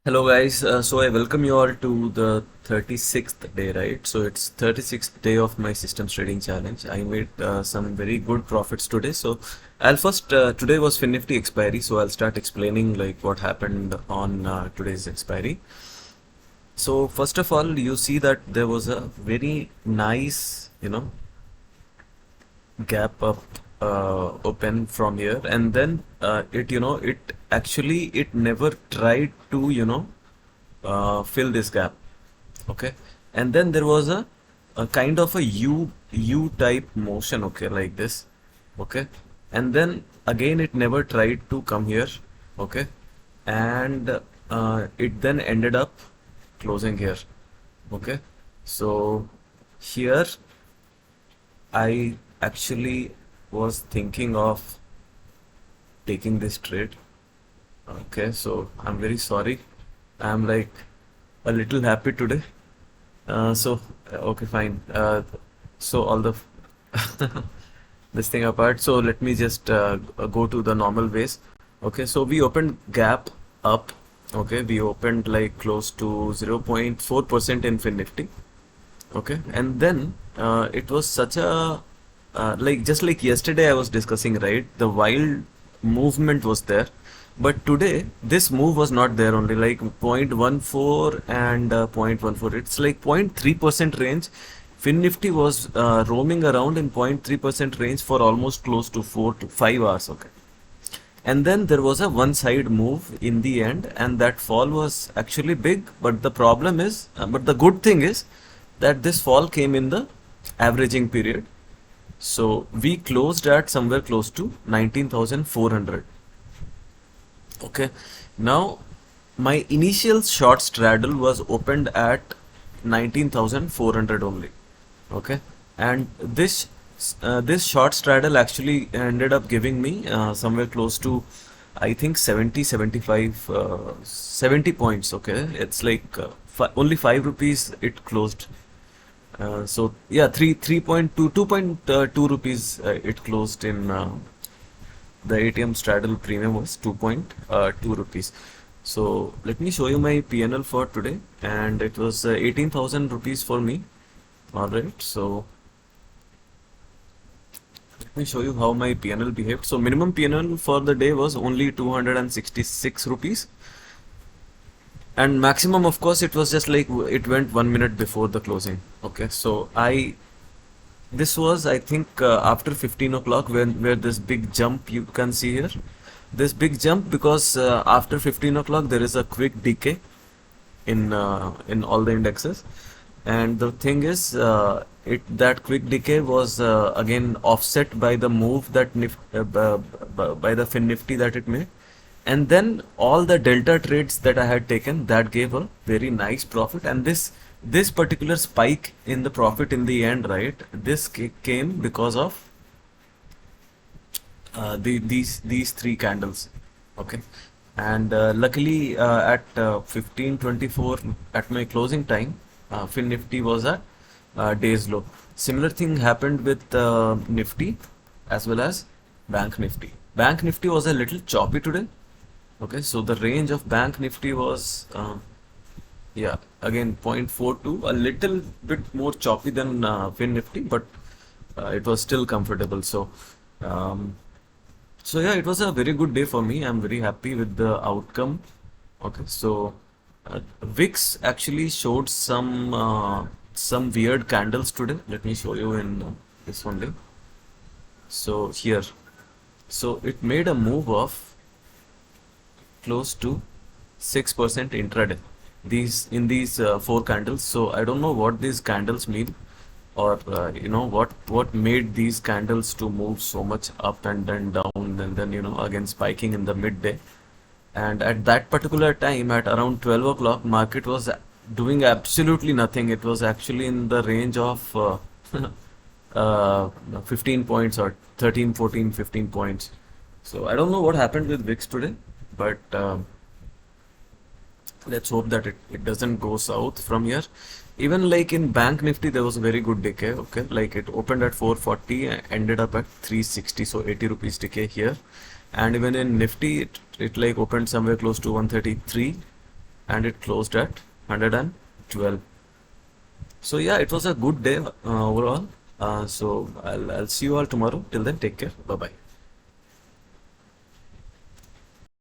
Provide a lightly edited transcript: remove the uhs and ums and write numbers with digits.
Hello guys, so I welcome you all to the 36th day, right? So it's 36th day of my systems trading challenge. I made some very good profits today. So I'll first, today was Finnifty expiry, so I'll start explaining like what happened on today's expiry. So first of all, you see that there was a very nice, gap up open from here, and then it actually it never tried to fill this gap. Okay, and then there was a kind of a U type motion, okay, like this. Okay, and then again it never tried to come here. Okay, and it then ended up closing here. Okay, so here I actually was thinking of taking this trade. Okay, so I'm very sorry. I'm like a little happy today. Okay, fine. So all the this thing apart. So let me just go to the normal ways. Okay, so we opened gap up. Okay, we opened like close to 0.4% in Finnifty. Okay, and then it was such a like just like yesterday I was discussing, right? The wild movement was there, but today this move was not there. Only like 0.14 and 0.14. It's like 0.3% range. Finnifty was roaming around in 0.3% range for almost close to 4 to 5 hours. Okay, and then there was a one side move in the end, and that fall was actually big. But the problem is, but the good thing is that this fall came in the averaging period. So we closed at somewhere close to 19,400. Okay, now my initial short straddle was opened at 19,400 only. Okay, and this short straddle actually ended up giving me somewhere close to, I think, 70 75 70 points. Okay, it's like only 5 rupees it closed. So yeah, 2.2 rupees it closed in the ATM straddle premium was 2.2 rupees. So let me show you my PNL for today, and it was 18,000 rupees for me. All right, so let me show you how my PNL behaved. So minimum PNL for the day was only 266 rupees, and maximum, of course, it was just like it went 1 minute before the closing. Okay, so this was, I think, after 15 o'clock, when where this big jump you can see here, this big jump, because after 15 o'clock there is a quick decay in all the indexes. And the thing is, it that quick decay was again offset by the move that by the Finnifty that it made, and then all the delta trades that I had taken, that gave a very nice profit. And this particular spike in the profit in the end, right? This came because of these three candles. Okay, and luckily at 15:24 at my closing time, Finnifty was at day's low. Similar thing happened with Nifty as well as Bank Nifty. Bank Nifty was a little choppy today. Okay, so the range of Bank Nifty was yeah, again 0.42, a little bit more choppy than Fin Nifty, but it was still comfortable. Um, so yeah, it was a very good day for me. I'm very happy with the outcome. Okay, so VIX actually showed some weird candles today. Let me show you in this only. So here, so it made a move of close to 6% intraday. These four candles. So I don't know what these candles mean, or what made these candles to move so much up and then down, and then again spiking in the midday. And at that particular time, at around 12 o'clock, market was doing absolutely nothing. It was actually in the range of 15 points, or 13, 14, 15 points. So I don't know what happened with VIX today, but let's hope that it doesn't go south from here. Even like in Bank Nifty, there was a very good decay. Okay, like it opened at 440 and ended up at 360, so 80 rupees decay here. And even in Nifty, it like opened somewhere close to 133 and it closed at 112. So yeah, it was a good day overall. So I'll see you all tomorrow. Till then, take care. Bye bye.